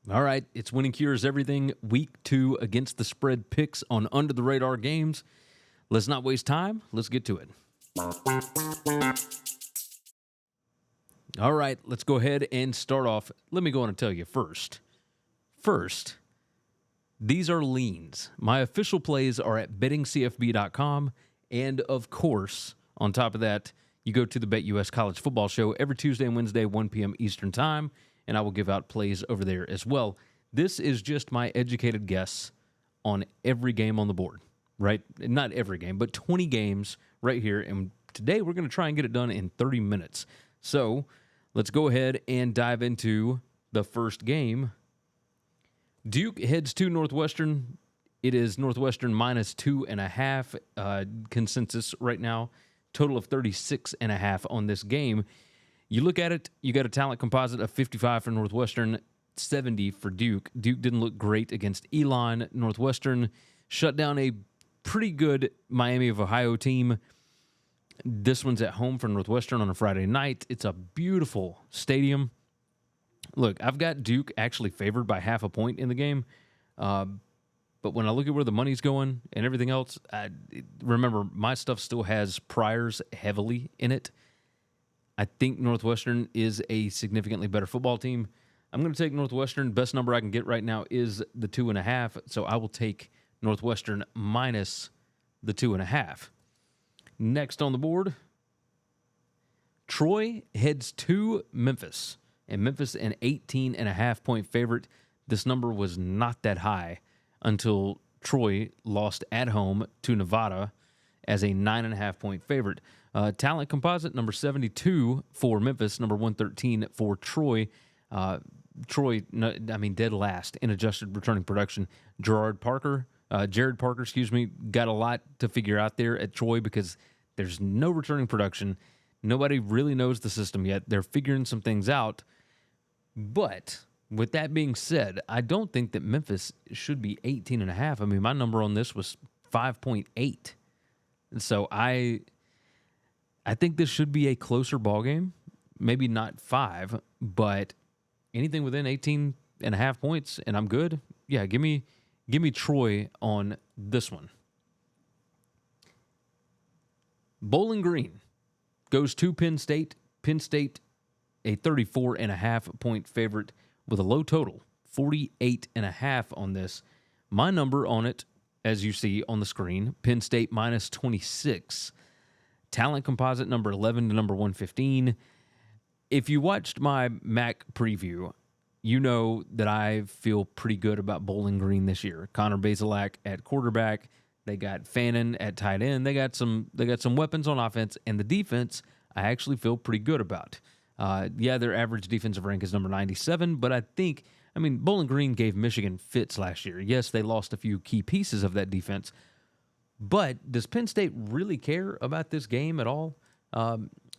All right, it's Winning Cures Everything, Week 2 against the spread picks on Under the Radar games. Let's not waste time. Let's get to it. All right, let's go ahead and start off. Let me go on and tell you first. These are leans. My official plays are at bettingcfb.com. And of course, on top of that, you go to the BetUS College Football Show every Tuesday and Wednesday, 1 p.m. Eastern Time, and I will give out plays over there as well. This is just my educated guess on every game on the board, right? Not every game, but 20 games right here. And today we're going to try and get it done in 30 minutes. So let's go ahead and dive into the first game. Duke heads to Northwestern. It is Northwestern minus 2.5 consensus right now. Total of 36.5 on this game. You look at it, you got a talent composite of 55 for Northwestern, 70 for Duke. Duke didn't look great against Elon. Northwestern shut down a pretty good Miami of Ohio team. This one's at home for Northwestern on a Friday night. It's a beautiful stadium. Look, I've got Duke actually favored by half a point in the game. But when I look at where the money's going and everything else, remember, my stuff still has priors heavily in it. I think Northwestern is a significantly better football team. I'm going to take Northwestern. Best number I can get right now is the 2.5, so I will take Northwestern minus the 2.5. Next on the board, Troy heads to Memphis, and Memphis an 18.5-point favorite. This number was not that high until Troy lost at home to Nevada as a 9.5-point favorite. Talent composite, number 72 for Memphis, number 113 for Troy. Dead last in adjusted returning production. Jared Parker, got a lot to figure out there at Troy because there's no returning production. Nobody really knows the system yet. They're figuring some things out. But with that being said, I don't think that Memphis should be 18.5. I mean, my number on this was 5.8. And so I think this should be a closer ball game. Maybe not 5, but anything within 18.5 points, and I'm good. Yeah, give me Troy on this one. Bowling Green goes to Penn State. Penn State, a 34.5-point favorite with a low total, 48.5 on this. My number on it, as you see on the screen, Penn State minus 26. Talent composite number 11 to number 115. If you watched my MAC preview, you know that I feel pretty good about Bowling Green this year. Connor Bazelak at quarterback. They got Fannin at tight end. They got some weapons on offense, and the defense I actually feel pretty good about. Their average defensive rank is number 97, but Bowling Green gave Michigan fits last year. Yes, they lost a few key pieces of that defense, but does Penn State really care about this game at all?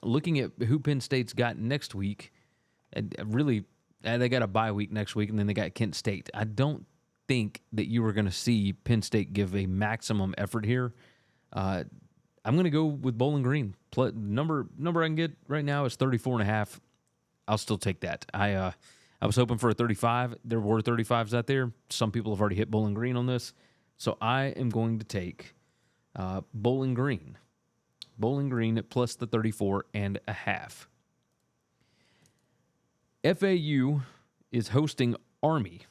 Looking at who Penn State's got next week, they got a bye week next week, and then they got Kent State. I don't think that you were going to see Penn State give a maximum effort here. I'm going to go with Bowling Green. Number I can get right now is 34.5. I'll still take that. I was hoping for a 35. There were 35s out there. Some people have already hit Bowling Green on this. So I am going to take Bowling Green. Bowling Green plus the 34.5. FAU is hosting Army.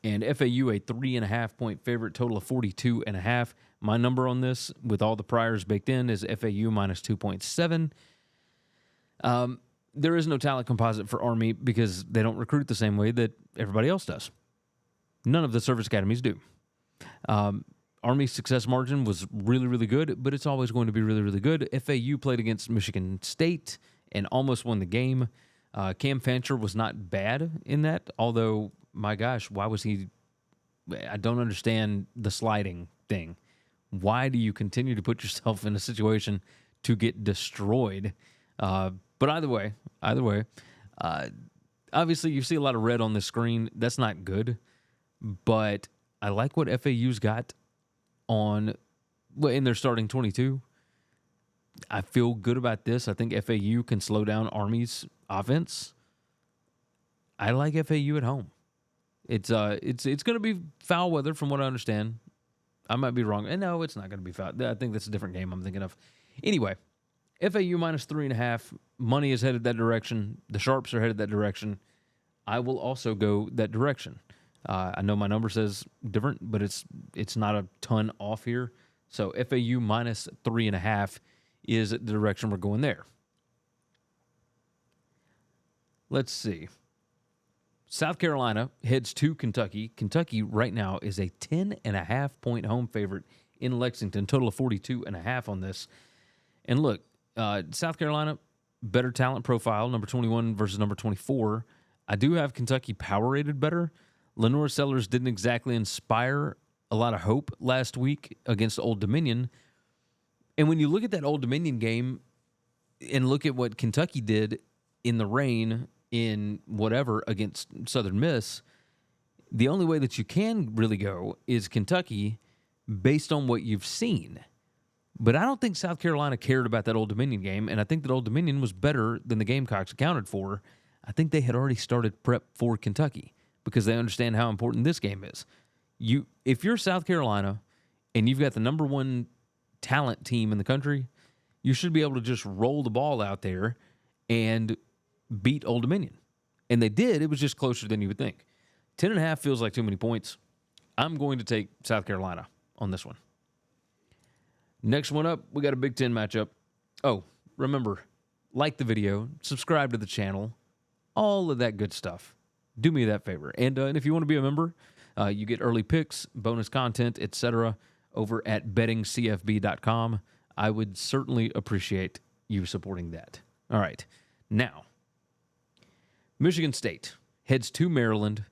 And FAU a 3.5-point favorite, total of 42.5. My number on this, with all the priors baked in, is FAU minus 2.7. There is no talent composite for Army because they don't recruit the same way that everybody else does. None of the service academies do. Army's success margin was really, really good, but it's always going to be really, really good. FAU played against Michigan State and almost won the game. Cam Fancher was not bad in that, although, my gosh, why was he... I don't understand the sliding thing. Why do you continue to put yourself in a situation to get destroyed? But either way, obviously you see a lot of red on the screen. That's not good, but I like what FAU's got in their starting 22. I feel good about this. I think FAU can slow down Army's offense. I like FAU at home. It's going to be foul weather from what I understand. I might be wrong. And no, it's not going to be foul. I think that's a different game I'm thinking of. Anyway, FAU minus 3.5. Money is headed that direction. The Sharps are headed that direction. I will also go that direction. I know my number says different, but it's not a ton off here. So FAU minus 3.5 is the direction we're going there. Let's see. South Carolina heads to Kentucky. Kentucky right now is a 10.5-point home favorite in Lexington. Total of 42.5 on this. And look, South Carolina, better talent profile, number 21 versus number 24. I do have Kentucky power rated better. Lenore Sellers didn't exactly inspire a lot of hope last week against Old Dominion. And when you look at that Old Dominion game and look at what Kentucky did in the rain, in whatever, against Southern Miss, the only way that you can really go is Kentucky based on what you've seen. But I don't think South Carolina cared about that Old Dominion game, and I think that Old Dominion was better than the Gamecocks accounted for. I think they had already started prep for Kentucky because they understand how important this game is. If you're South Carolina and you've got the number one talent team in the country, you should be able to just roll the ball out there and beat Old Dominion. And they did. It was just closer than you would think. 10.5 feels like too many points. I'm going to take South Carolina on this one. Next one up, we got a Big Ten matchup. Oh, remember, like the video, subscribe to the channel, all of that good stuff. Do me that favor. And if you want to be a member, you get early picks, bonus content, etc. over at bettingcfb.com. I would certainly appreciate you supporting that. All right. Now, Michigan State heads to Maryland.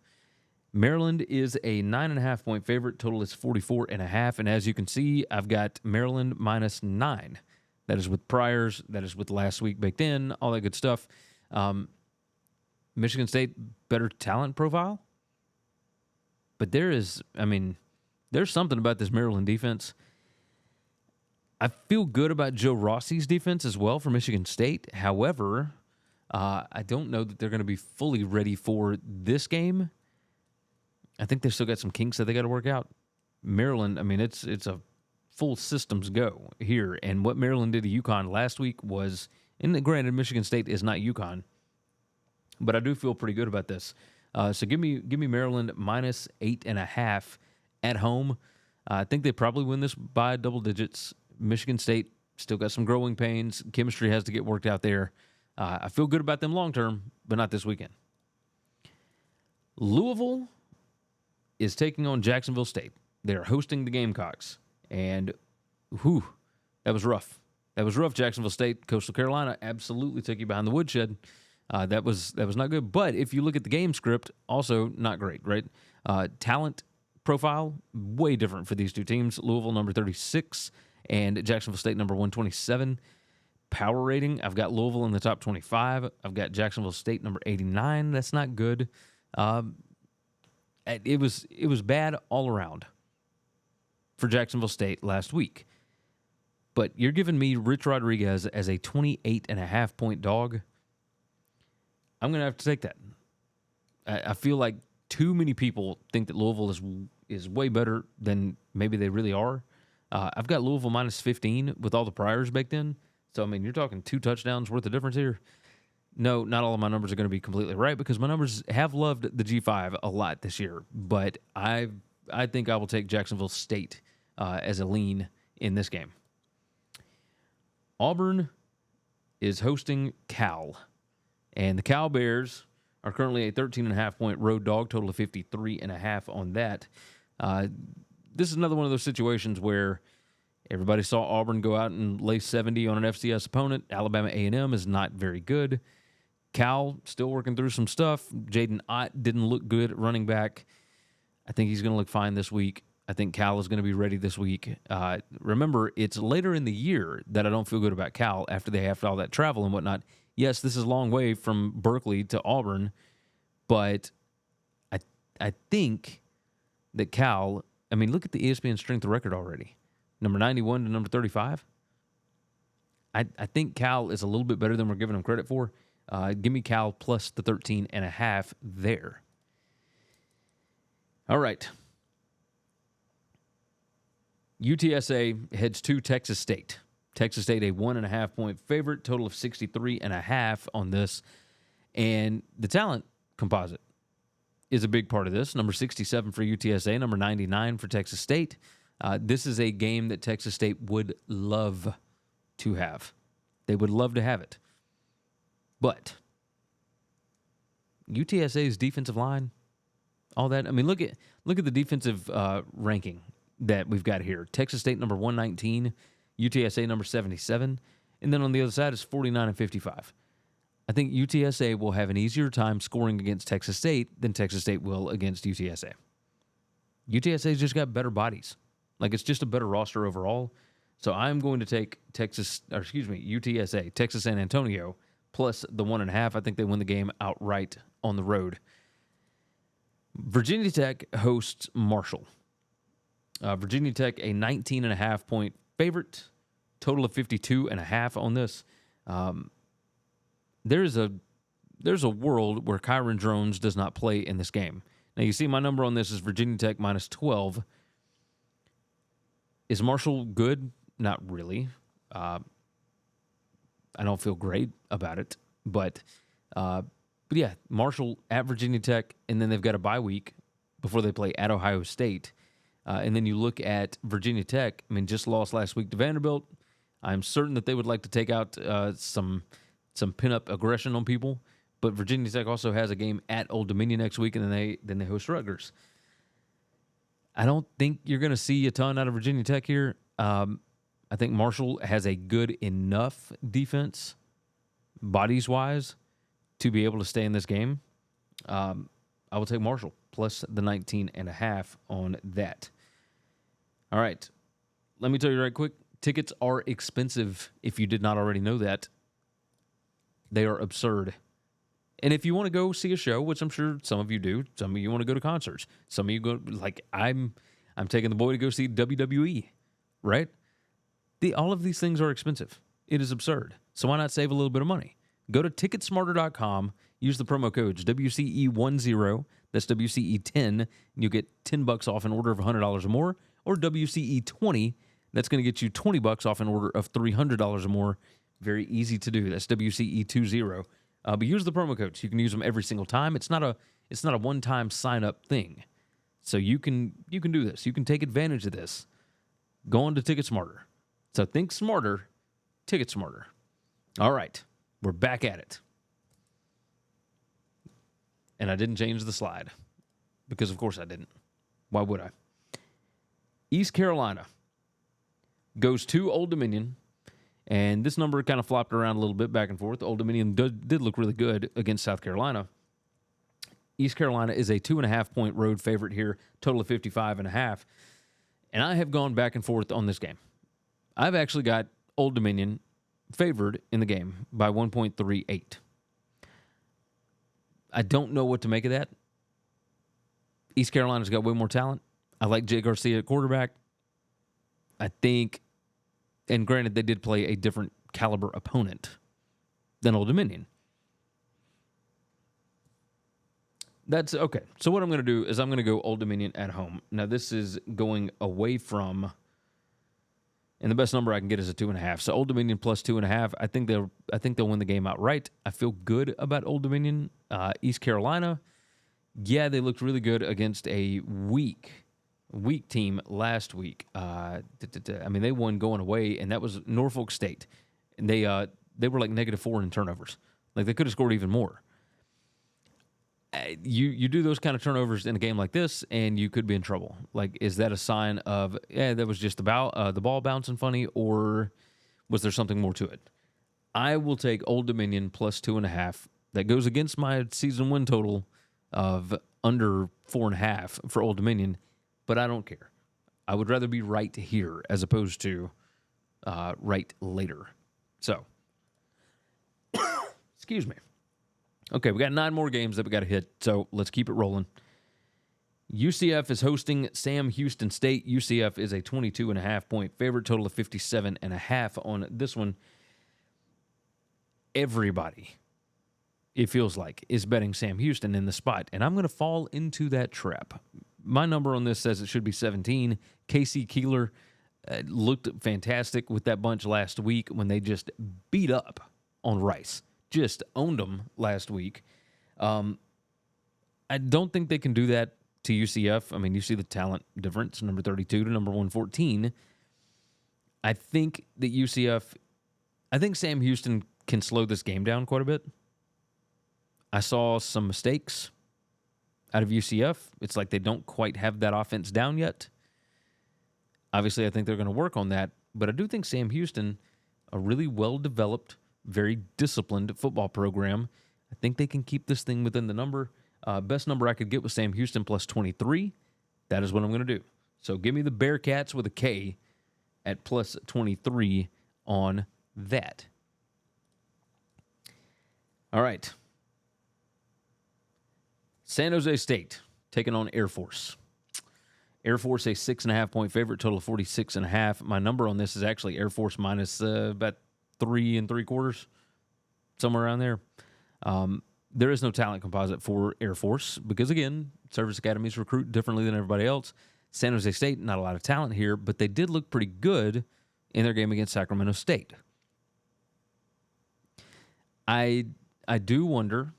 Maryland is a 9.5-point favorite. Total is 44.5. And as you can see, I've got Maryland minus 9. That is with priors. That is with last week baked in, all that good stuff. Michigan State, better talent profile. But there's something about this Maryland defense. I feel good about Joe Rossi's defense as well for Michigan State. However, I don't know that they're going to be fully ready for this game. I think they've still got some kinks that they got to work out. Maryland, it's a full systems go here. And what Maryland did to UConn last week was, and granted, Michigan State is not UConn, but I do feel pretty good about this. So give me Maryland minus 8.5 at home. I think they probably win this by double digits. Michigan State still got some growing pains. Chemistry has to get worked out there. I feel good about them long term, but not this weekend. Louisville is taking on Jacksonville State. They're hosting the Gamecocks. And, that was rough. That was rough, Jacksonville State. Coastal Carolina absolutely took you behind the woodshed. That was not good. But if you look at the game script, also not great, right? Talent profile, way different for these two teams. Louisville, number 36, and Jacksonville State, number 127. Power rating, I've got Louisville in the top 25. I've got Jacksonville State, number 89. That's not good. It was bad all around for Jacksonville State last week. But you're giving me Rich Rodriguez as a 28.5-point dog. I'm going to have to take that. I feel like too many people think that Louisville is way better than maybe they really are. I've got Louisville minus 15 with all the priors baked in. So, you're talking 2 touchdowns worth of difference here. No, not all of my numbers are going to be completely right because my numbers have loved the G5 a lot this year. But I think I will take Jacksonville State as a lean in this game. Auburn is hosting Cal. And the Cal Bears are currently a 13.5-point road dog, total of 53.5 on that. This is another one of those situations where everybody saw Auburn go out and lay 70 on an FCS opponent. Alabama A&M is not very good. Cal still working through some stuff. Jaden Ott didn't look good at running back. I think he's going to look fine this week. I think Cal is going to be ready this week. Remember, it's later in the year that I don't feel good about Cal after they have all that travel and whatnot. Yes, this is a long way from Berkeley to Auburn, but I think that Cal, look at the ESPN strength of record already. Number 91 to number 35. I think Cal is a little bit better than we're giving them credit for. Give me Cal plus the 13.5 there. All right. UTSA heads to Texas State. Texas State, a 1.5-point favorite, total of 63.5 on this. And the talent composite is a big part of this. Number 67 for UTSA, number 99 for Texas State. This is a game that Texas State would love to have. They would love to have it. But UTSA's defensive line, all that. I mean, look at the defensive ranking that we've got here. Texas State number 119, UTSA number 77, and then on the other side is 49 and 55. I think UTSA will have an easier time scoring against Texas State than Texas State will against UTSA. UTSA's just got better bodies. Like, it's just a better roster overall. So I'm going to take UTSA, Texas San Antonio, plus the 1.5. I think they win the game outright on the road. Virginia Tech hosts Marshall. Virginia Tech, a 19.5-point favorite, total of 52.5 on this. There's a world where Kyron Drones does not play in this game. Now, you see my number on this is Virginia Tech minus 12. Is Marshall good? Not really. I don't feel great about it. But yeah, Marshall at Virginia Tech, and then they've got a bye week before they play at Ohio State. And then you look at Virginia Tech. I mean, just lost last week to Vanderbilt. I'm certain that they would like to take out some pin-up aggression on people. But Virginia Tech also has a game at Old Dominion next week, and then they host Rutgers. I don't think you're going to see a ton out of Virginia Tech here. I think Marshall has a good enough defense, bodies-wise, to be able to stay in this game. I will take Marshall plus the 19.5 on that. All right. Let me tell you right quick. Tickets are expensive if you did not already know that. They are absurd. And if you want to go see a show, which I'm sure some of you do, some of you want to go to concerts. Some of you go, like I'm taking the boy to go see WWE, right? All of these things are expensive. It is absurd. So why not save a little bit of money? Go to ticketsmarter.com, use the promo codes WCE10, that's WCE10, and you'll get $10 off an order of $100 or more, or WCE20, that's going to get you $20 off an order of $300 or more. Very easy to do. That's WCE20. But use the promo codes. You can use them every single time. It's not a one-time sign-up thing. So you can do this. You can take advantage of this. Go on to TicketSmarter. So think smarter, TicketSmarter. All right. We're back at it. And I didn't change the slide. Because, of course, I didn't. Why would I? East Carolina goes to Old Dominion. And this number kind of flopped around a little bit back and forth. Old Dominion did look really good against South Carolina. East Carolina is a 2.5-point road favorite here, total of 55.5. And I have gone back and forth on this game. I've actually got Old Dominion favored in the game by 1.38. I don't know what to make of that. East Carolina's got way more talent. I like Jay Garcia at quarterback. I think, and granted, they did play a different caliber opponent than Old Dominion. That's okay. So what I'm going to do is I'm going to go Old Dominion at home. Now, this is going away from, and the best number I can get is a 2.5. So Old Dominion plus 2.5. I think they'll win the game outright. I feel good about Old Dominion. East Carolina, yeah, they looked really good against a weak team last week. I mean, they won going away, and that was Norfolk State. And they were like -4 in turnovers. Like, they could have scored even more. You do those kind of turnovers in a game like this, and you could be in trouble. Like, is that a sign of, that was just the ball bouncing funny, or was there something more to it? I will take Old Dominion plus 2.5. That goes against my season win total of under 4.5 for Old Dominion, but I don't care. I would rather be right here as opposed to right later. So, excuse me. Okay, we got 9 more games that we got to hit, so let's keep it rolling. UCF is hosting Sam Houston State. UCF is a 22.5-point favorite, total of 57.5 on this one. Everybody it feels like, is betting Sam Houston in the spot. And I'm going to fall into that trap. My number on this says it should be 17. Casey Keeler looked fantastic with that bunch last week when they just beat up on Rice. Just owned them last week. I don't think they can do that to UCF. I mean, you see the talent difference, number 32 to number 114. I think Sam Houston can slow this game down quite a bit. I saw some mistakes out of UCF. It's like they don't quite have that offense down yet. Obviously, I think they're going to work on that. But I do think Sam Houston, a really well-developed, very disciplined football program, I think they can keep this thing within the number. Best number I could get was Sam Houston plus 23. That is what I'm going to do. So give me the Bearcats with a K at plus 23 on that. All right. San Jose State taking on Air Force. Air Force, a 6.5-point favorite, total of 46.5. My number on this is actually Air Force minus about 3 3/4, somewhere around there. There is no talent composite for Air Force because, again, service academies recruit differently than everybody else. San Jose State, not a lot of talent here, but they did look pretty good in their game against Sacramento State. I do wonder,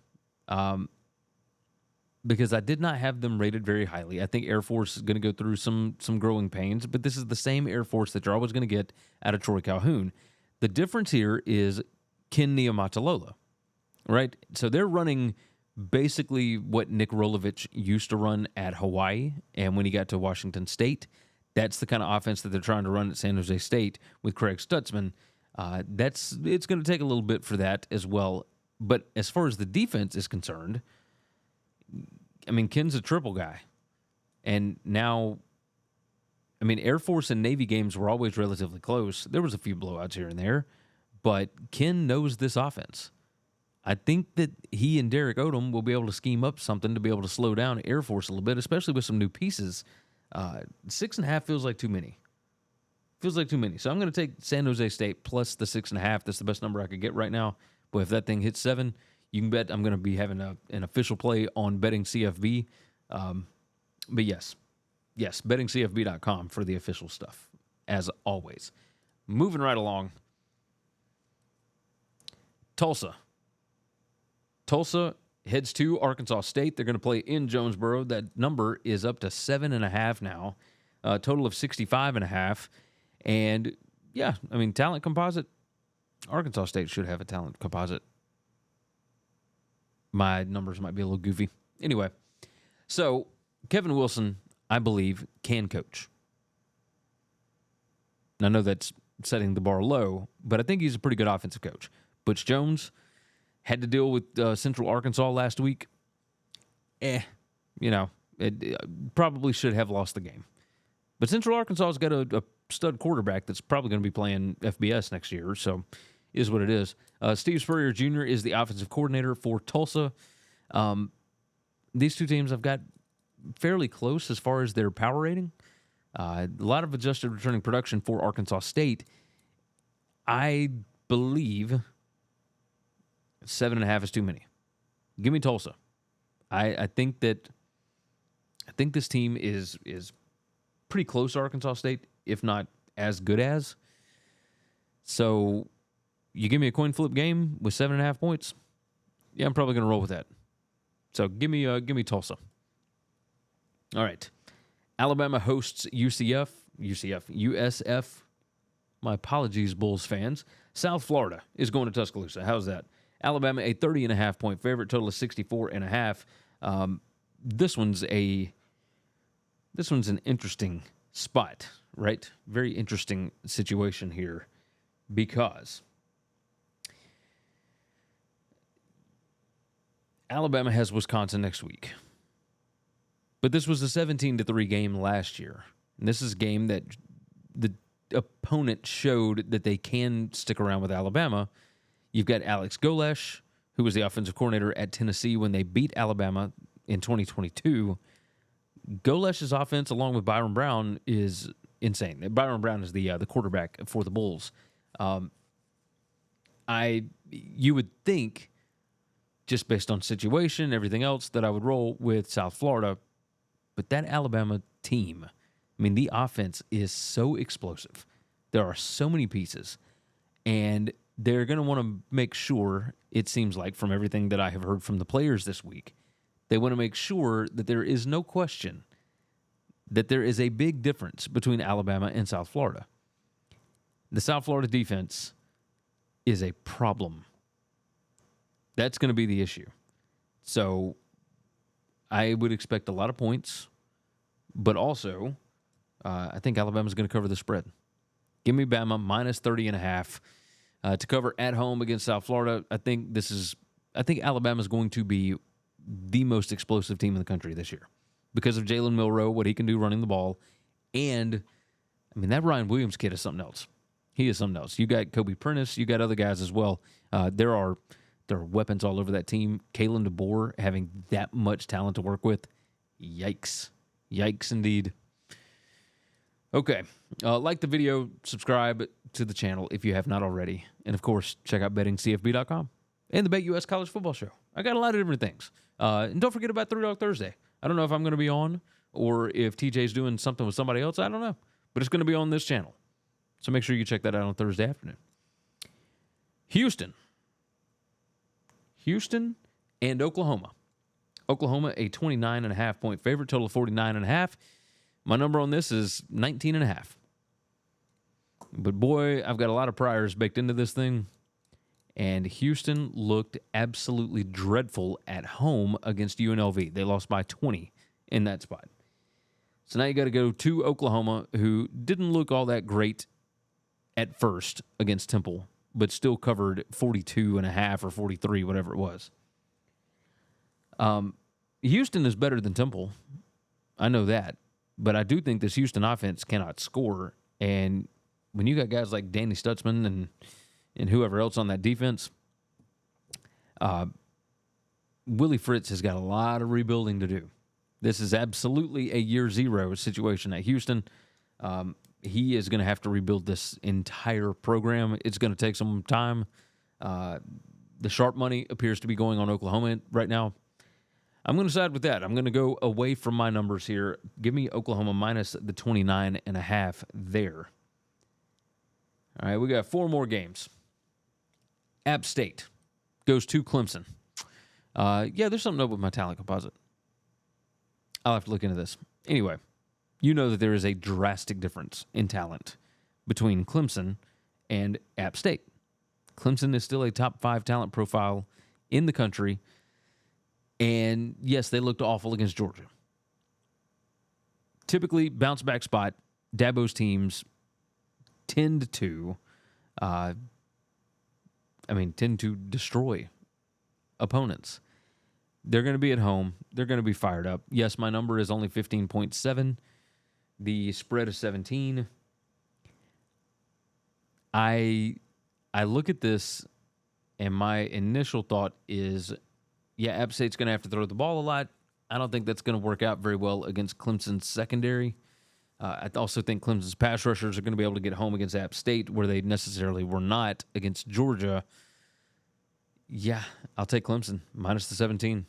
because I did not have them rated very highly. I think Air Force is going to go through some growing pains, but this is the same Air Force that you're always going to get out of Troy Calhoun. The difference here is Ken Niumatalolo, right? So they're running basically what Nick Rolovich used to run at Hawaii, and when he got to Washington State, that's the kind of offense that they're trying to run at San Jose State with Craig Stutzman. It's going to take a little bit for that as well. But as far as the defense is concerned, I mean, Ken's a triple guy. And now, I mean, Air Force and Navy games were always relatively close. There was a few blowouts here and there, but Ken knows this offense. I think that he and Derek Odom will be able to scheme up something to be able to slow down Air Force a little bit, especially with some new pieces. 6.5 feels like too many. Feels like too many. So I'm going to take San Jose State plus the 6.5. That's the best number I could get right now. But if that thing hits 7, you can bet I'm going to be having an official play on betting CFB. But yes, bettingcfb.com for the official stuff, as always. Moving right along. Tulsa heads to Arkansas State. They're going to play in Jonesboro. That number is up to 7.5 now. Total of 65.5. And, yeah, I mean, talent composite. Arkansas State should have a talent composite. My numbers might be a little goofy. Anyway, so Kevin Wilson, I believe, can coach. I know that's setting the bar low, but I think he's a pretty good offensive coach. Butch Jones had to deal with Central Arkansas last week. It probably should have lost the game. But Central Arkansas has got a stud quarterback that's probably going to be playing FBS next year, so is what it is. Steve Spurrier Jr. is the offensive coordinator for Tulsa. These two teams I've got fairly close as far as their power rating. A lot of adjusted returning production for Arkansas State. I believe 7.5 is too many. Give me Tulsa. I think this team is pretty close to Arkansas State, if not as good as. So you give me a coin flip game with 7.5 points. Yeah, I'm probably going to roll with that. So give me Tulsa. All right. Alabama hosts USF. My apologies, Bulls fans. South Florida is going to Tuscaloosa. How's that? Alabama, a 30.5-point favorite, total of 64.5. This one's an interesting spot, right? Very interesting situation here because Alabama has Wisconsin next week. But this was a 17-3 game last year. And this is a game that the opponent showed that they can stick around with Alabama. You've got Alex Golesh, who was the offensive coordinator at Tennessee when they beat Alabama in 2022. Golesh's offense, along with Byron Brown, is insane. Byron Brown is the quarterback for the Bulls. You would think just based on situation, everything else, that I would roll with South Florida. But that Alabama team, I mean, the offense is so explosive. There are so many pieces. And they're going to want to make sure, it seems like from everything that I have heard from the players this week, they want to make sure that there is no question that there is a big difference between Alabama and South Florida. The South Florida defense is a problem. That's going to be the issue. So I would expect a lot of points, but also I think Alabama's going to cover the spread. Give me Bama minus 30.5 to cover at home against South Florida. I think Alabama's going to be the most explosive team in the country this year because of Jalen Milroe, what he can do running the ball. And, I mean, that Ryan Williams kid is something else. He is something else. You got Kobe Prentice. You got other guys as well. There are weapons all over that team. Kalen DeBoer having that much talent to work with. Yikes. Yikes indeed. Okay. Like the video, subscribe to the channel if you have not already. And, of course, check out bettingcfb.com and the BetUS College Football Show. I got a lot of different things. And don't forget about 3 Dog Thursday. I don't know if I'm going to be on or if TJ's doing something with somebody else. I don't know. But it's going to be on this channel. So make sure you check that out on Thursday afternoon. Houston and Oklahoma. Oklahoma, a 29.5 point favorite, total of 49.5. My number on this is 19.5. But boy, I've got a lot of priors baked into this thing. And Houston looked absolutely dreadful at home against UNLV. They lost by 20 in that spot. So now you got to go to Oklahoma, who didn't look all that great at first against Temple, but still covered 42.5 or 43, whatever it was. Houston is better than Temple. I know that. But I do think this Houston offense cannot score. And when you got guys like Danny Stutzman and whoever else on that defense, Willie Fritz has got a lot of rebuilding to do. This is absolutely a year zero situation at Houston. He is going to have to rebuild this entire program. It's going to take some time. The sharp money appears to be going on Oklahoma right now. I'm going to side with that. I'm going to go away from my numbers here. Give me Oklahoma minus the 29.5 there. All right, we got 4 more games. App State goes to Clemson. There's something up with my talent composite. I'll have to look into this. Anyway, you know that there is a drastic difference in talent between Clemson and App State. Clemson is still a top 5 talent profile in the country. And, yes, they looked awful against Georgia. Typically, bounce-back spot, Dabo's teams tend to destroy opponents. They're going to be at home. They're going to be fired up. Yes, my number is only 15.7. The spread is 17. I look at this, and my initial thought is, App State's going to have to throw the ball a lot. I don't think that's going to work out very well against Clemson's secondary. I also think Clemson's pass rushers are going to be able to get home against App State, where they necessarily were not against Georgia. Yeah, I'll take Clemson, minus the 17.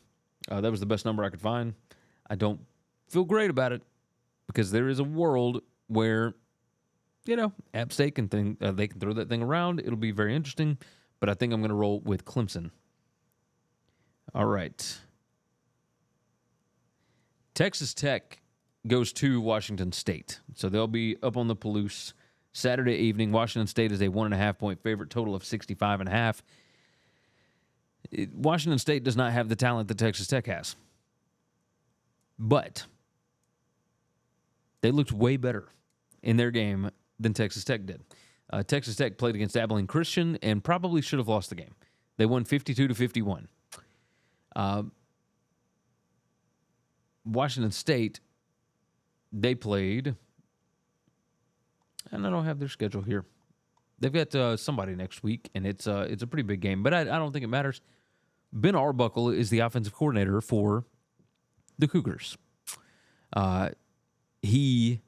That was the best number I could find. I don't feel great about it because there is a world where, App State can they can throw that thing around. It'll be very interesting, but I think I'm going to roll with Clemson. All right. Texas Tech goes to Washington State. So they'll be up on the Palouse Saturday evening. Washington State is a 1.5 point favorite, total of 65.5. Washington State does not have the talent that Texas Tech has. But they looked way better in their game than Texas Tech did. Texas Tech played against Abilene Christian and probably should have lost the game. They won 52-51. Washington State, they played, and I don't have their schedule here. They've got somebody next week, and it's a pretty big game, but I don't think it matters. Ben Arbuckle is the offensive coordinator for the Cougars. He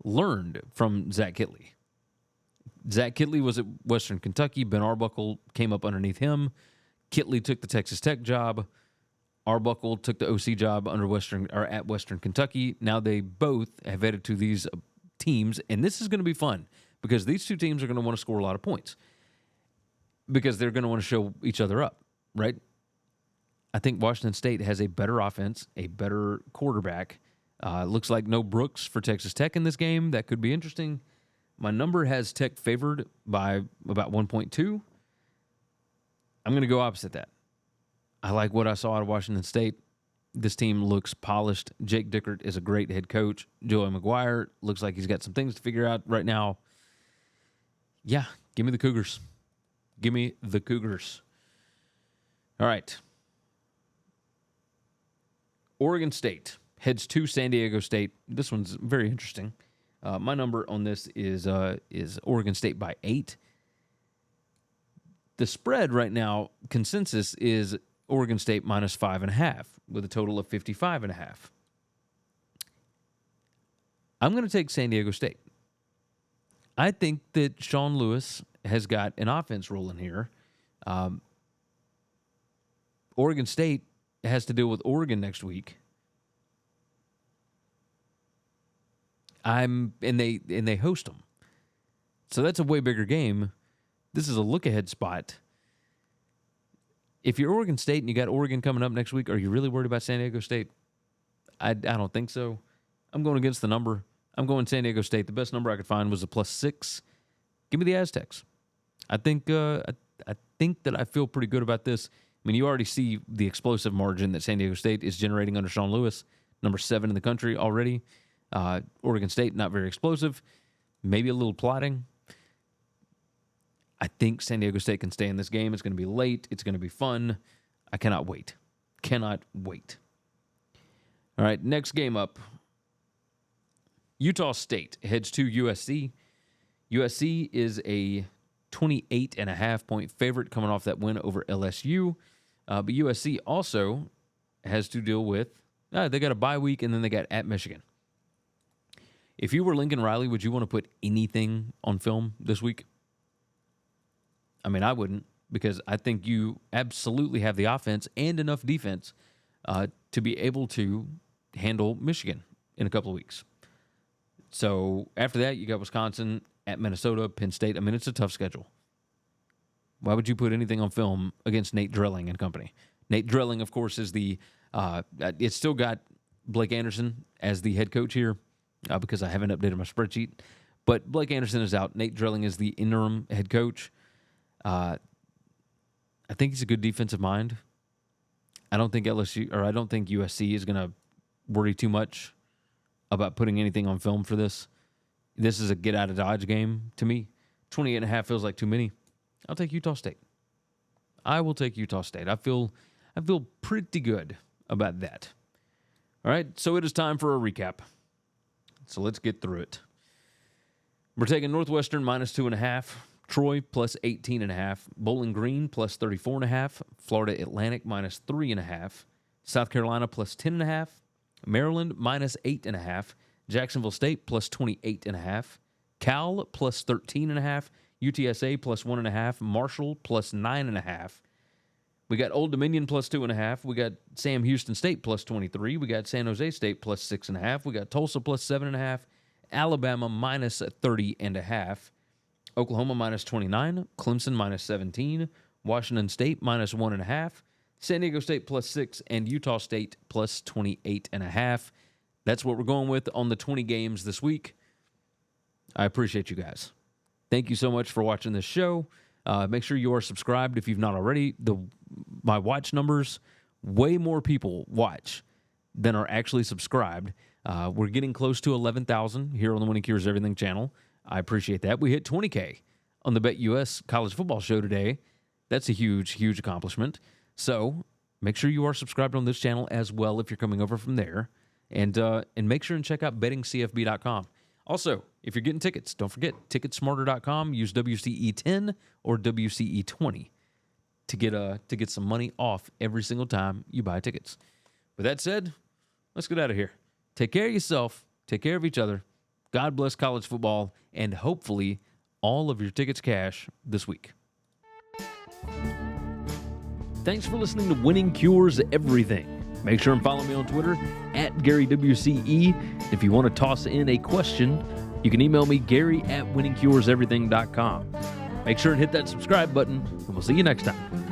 learned from Zach Kittley. Zach Kittley was at Western Kentucky. Ben Arbuckle came up underneath him. Kitley took the Texas Tech job. Arbuckle took the OC job at Western Kentucky. Now they both have headed to these teams, and this is going to be fun because these two teams are going to want to score a lot of points because they're going to want to show each other up, right? I think Washington State has a better offense, a better quarterback. Looks like no Brooks for Texas Tech in this game. That could be interesting. My number has Tech favored by about 1.2. I'm going to go opposite that. I like what I saw out of Washington State. This team looks polished. Jake Dickert is a great head coach. Joey McGuire looks like he's got some things to figure out right now. Yeah, give me the Cougars. Give me the Cougars. All right. Oregon State heads to San Diego State. This one's very interesting. My number on this is Oregon State by 8. The spread right now, consensus, is Oregon State minus 5.5 with a total of 55.5. I'm going to take San Diego State. I think that Sean Lewis has got an offense rolling here. Oregon State has to deal with Oregon next week. And they host them. So that's a way bigger game. This is a look-ahead spot. If you're Oregon State and you got Oregon coming up next week, are you really worried about San Diego State? I don't think so. I'm going against the number. I'm going San Diego State. The best number I could find was a +6. Give me the Aztecs. I think that I feel pretty good about this. I mean, you already see the explosive margin that San Diego State is generating under Sean Lewis, number 7 in the country already. Oregon State, not very explosive. Maybe a little plotting. I think San Diego State can stay in this game. It's going to be late. It's going to be fun. I cannot wait. Cannot wait. All right, next game up. Utah State heads to USC. USC is a 28.5 point favorite coming off that win over LSU. But USC also has to deal with, they got a bye week and then they got at Michigan. If you were Lincoln Riley, would you want to put anything on film this week? I mean, I wouldn't, because I think you absolutely have the offense and enough defense to be able to handle Michigan in a couple of weeks. So after that, you got Wisconsin, at Minnesota, Penn State. I mean, it's a tough schedule. Why would you put anything on film against Nate Drilling and company? Nate Drilling, of course, is it's still got Blake Anderson as the head coach here because I haven't updated my spreadsheet. But Blake Anderson is out. Nate Drilling is the interim head coach. I think he's a good defensive mind. I don't think USC is going to worry too much about putting anything on film for this. This is a get out of Dodge game to me. 28.5 feels like too many. I'll take Utah State. I will take Utah State. I feel pretty good about that. All right, so it is time for a recap. So let's get through it. We're taking Northwestern minus 2.5. Troy plus 18.5, Bowling Green plus 34.5, Florida Atlantic minus 3.5, South Carolina plus 10.5, Maryland minus 8.5, Jacksonville State plus 28.5, Cal plus 13.5, UTSA plus 1.5, Marshall plus 9.5. We got Old Dominion plus 2.5. We got Sam Houston State plus 23. We got San Jose State plus 6.5. We got Tulsa plus 7.5, Alabama minus 30.5. Oklahoma minus 29, Clemson minus 17, Washington State minus 1.5, San Diego State plus 6, and Utah State plus 28.5. That's what we're going with on the 20 games this week. I appreciate you guys. Thank you so much for watching this show. Make sure you are subscribed if you've not already. My watch numbers, way more people watch than are actually subscribed. We're getting close to 11,000 here on the Winning Cures Everything channel. I appreciate that. We hit 20K on the BetUS College Football Show today. That's a huge, huge accomplishment. So make sure you are subscribed on this channel as well if you're coming over from there. And make sure and check out bettingcfb.com. Also, if you're getting tickets, don't forget, ticketsmarter.com. Use WCE10 or WCE20 to get some money off every single time you buy tickets. With that said, let's get out of here. Take care of yourself. Take care of each other. God bless college football, and hopefully all of your tickets cash this week. thanks for listening to Winning Cures Everything. Make sure and follow me on Twitter at GaryWCE. If you want to toss in a question, you can email me, Gary@winningcureseverything.com. Make sure and hit that subscribe button, and we'll see you next time.